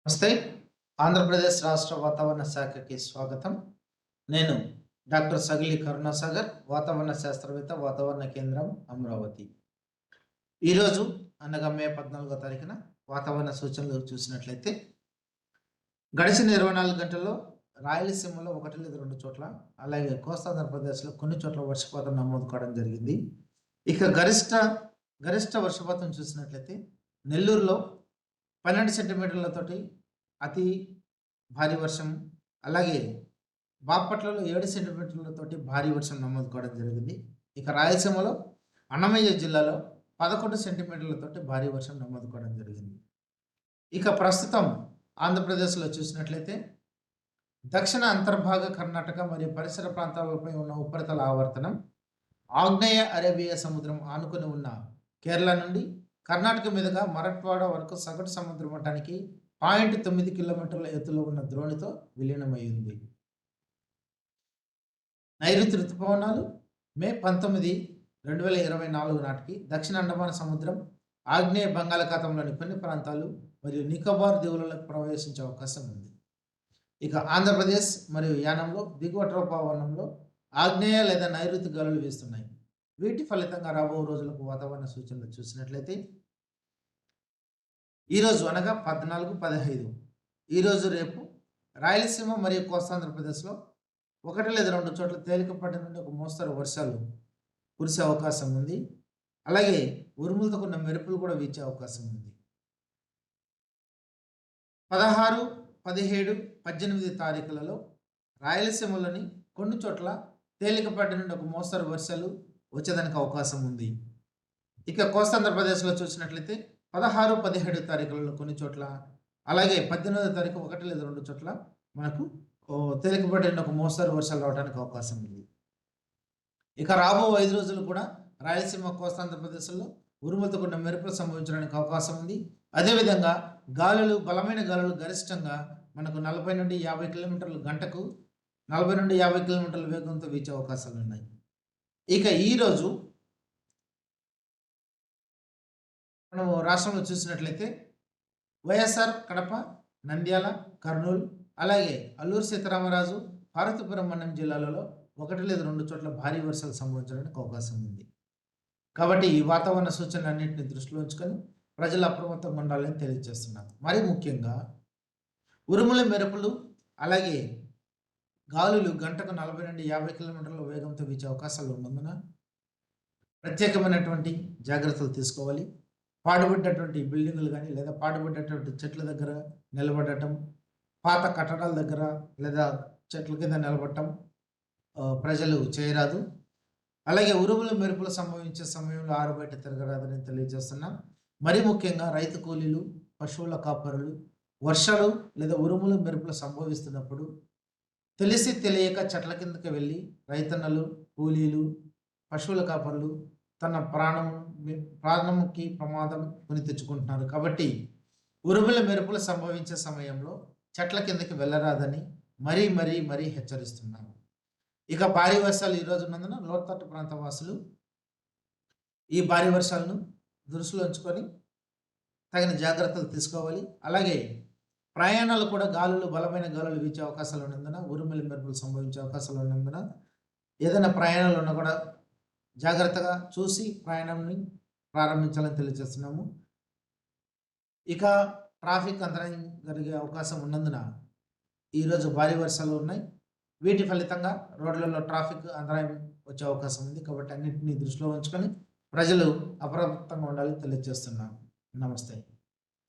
నమస్తే. ఆంధ్రప్రదేశ్ రాష్ట్ర వాతావరణ శాఖకి స్వాగతం. నేను డాక్టర్ సగిలి కరుణాసాగర్, వాతావరణ శాస్త్రవేత్త, వాతావరణ కేంద్రం అమరావతి. ఈరోజు అనగా మే 14వ తారీఖున వాతావరణ సూచనలు చూసినట్లయితే, గడిచిన 24 గంటల్లో రాయలసీమలో 1 లేదా 2 చోట్ల, అలాగే కోస్తాంధ్రప్రదేశ్‌లో కొన్ని చోట్ల వర్షపాతం నమోదు కావడం జరిగింది. ఇక గరిష్ట వర్షపాతం చూసినట్లయితే నెల్లూరులో 12 సెంటీమీటర్లతోటి అతి భారీ వర్షం, అలాగే బాపట్లలో 7 సెంటీమీటర్లతోటి భారీ వర్షం నమోదు కావడం జరిగింది. ఇక రాయలసీమలో అన్నమయ్య జిల్లాలో 11 సెంటీమీటర్లతోటి భారీ వర్షం నమోదు కావడం జరిగింది. ఇక ప్రస్తుతం ఆంధ్రప్రదేశ్‌లో చూసినట్లయితే దక్షిణ అంతర్భాగ కర్ణాటక మరియు పరిసర ప్రాంతాలపై ఉన్న ఉపరితల ఆవర్తనం ఆగ్నేయ అరేబియా సముద్రం ఆనుకుని ఉన్న కేరళ నుండి కర్ణాటక మీదుగా మరట్వాడ వరకు సగటు సముద్ర మట్టానికి 0.9 కిలోమీటర్ల ఎత్తులో ఉన్న ద్రోణితో విలీనమైంది. నైరుతి రుతుపవనాలు మే 19, 2024 నాటికి దక్షిణ అండమాన్ సముద్రం, ఆగ్నేయ బంగాళాఖాతంలోని కొన్ని ప్రాంతాలు మరియు నికోబార్ దీవులకు ప్రవేశించే అవకాశం ఉంది. ఇక ఆంధ్రప్రదేశ్ మరియు యానంలో దిగువ ట్రోపావరణంలో ఆగ్నేయ లేదా నైరుతి గాలులు వీస్తున్నాయి. వీటి ఫలితంగా రాబో రోజులకు వాతావరణ సూచనలు చూసినట్లయితే, ఈరోజు అనగా 14, 15 ఈరోజు రేపు రాయలసీమ మరియు కోస్తాంధ్రప్రదేశ్లో 1 లేదా 2 చోట్ల తేలికపాటి నుండి ఒక మోస్తరు వర్షాలు కురిసే అవకాశం ఉంది. అలాగే ఉరుములతో కూడిన మెరుపులు కూడా వీచే అవకాశం ఉంది. 16, 17, 18 తారీఖులలో రాయలసీమలోని కొన్ని చోట్ల తేలికపాటి నుండి ఒక మోస్తరు వర్షాలు వచ్చేదానికి అవకాశం ఉంది. ఇక కోస్తాంధ్రప్రదేశ్లో చూసినట్లయితే 16, 17 తారీఖులలో కొన్ని చోట్ల, అలాగే 18వ తారీఖు 1 లేదా 2 చోట్ల మనకు తేలికపాటి నుండి ఒక మోస్తరు వర్షాలు రావడానికి అవకాశం ఉంది. ఇక రాబో 5 రోజులు కూడా రాయలసీమ, కోస్తాంధ్రప్రదేశ్లో ఉరుములతో కూడిన మెరుపులు సంభవించడానికి అవకాశం ఉంది. అదేవిధంగా బలమైన గాలులు గరిష్టంగా మనకు 40 నుండి 50 కిలోమీటర్ల గంటకు 40 నుండి 50 కిలోమీటర్ల వేగంతో వీచే అవకాశాలు ఉన్నాయి. ఇక ఈరోజు మనం రాష్ట్రంలో చూసినట్లయితే వైఎస్ఆర్ కడప, నంద్యాల, కర్నూలు, అలాగే అల్లూరు సీతారామరాజు, పార్వతీపురం మండలం జిల్లాలలో 1 లేదా 2 చోట్ల భారీ వర్షాలు సంభవించడానికి అవకాశం ఉంది. కాబట్టి ఈ వాతావరణ సూచనలన్నింటినీ దృష్టిలో ఉంచుకొని ప్రజలు అప్రమత్తంగా ఉండాలని తెలియజేస్తున్నాను. మరి ముఖ్యంగా ఉరుముల మెరుపులు, అలాగే గాలులు గంటకు 40 నుండి 50 కిలోమీటర్ల వేగంతో వీచే అవకాశాలు ఉన్నందున ప్రత్యేకమైనటువంటి జాగ్రత్తలు తీసుకోవాలి. పాడుబడ్డటువంటి బిల్డింగులు కానీ లేదా పాడుబడ్డటువంటి చెట్ల దగ్గర నిలబడటం, పాత కట్టడాల దగ్గర లేదా చెట్ల కింద నిలబడటం ప్రజలు చేయరాదు. అలాగే ఉరుముల మెరుపులు సంభవించే సమయంలో ఆరుబయట తిరగరాదని తెలియజేస్తున్నాం. మరి ముఖ్యంగా రైతు కూలీలు, పశువుల కాపరులు వర్షాలు లేదా ఉరుములు మెరుపులు సంభవిస్తున్నప్పుడు తెలిసి తెలియక చెట్ల కిందకి వెళ్ళి రైతన్నలు, కూలీలు, పశువుల కాపరులు తన ప్రాణంకి ప్రమాదం కొని తెచ్చుకుంటున్నారు. కాబట్టి ఉరుముల మెరుపులు సంభవించే సమయంలో చెట్ల కిందకి వెళ్ళరాదని మరీ హెచ్చరిస్తున్నాము. ఇక భారీ వర్షాలు ఈరోజు ఉన్నందున లోతట్టు ప్రాంత వాసులు ఈ భారీ వర్షాలను దృష్టిలో ఉంచుకొని తగిన జాగ్రత్తలు తీసుకోవాలి. అలాగే ప్రయాణాలు కూడా బలమైన గాలులు వీచే అవకాశాలు ఉన్నందున, ఉరుముల మెరుపులు సంభవించే అవకాశాలు ఉన్నందున ఏదైనా ప్రయాణాలు ఉన్నా కూడా జాగ్రత్తగా చూసి ప్రయాణాన్ని ప్రారంభించాలని తెలియజేస్తున్నాము. ఇక ట్రాఫిక్ అంతరాయం జరిగే అవకాశం ఉన్నందున ఈరోజు భారీ వర్షాలు ఉన్నాయి. వీటి ఫలితంగా రోడ్లలో ట్రాఫిక్ అంతరాయం వచ్చే అవకాశం ఉంది. కాబట్టి అన్నింటినీ దృష్టిలో ఉంచుకొని ప్రజలు అప్రమత్తంగా ఉండాలని తెలియజేస్తున్నాము. నమస్తే.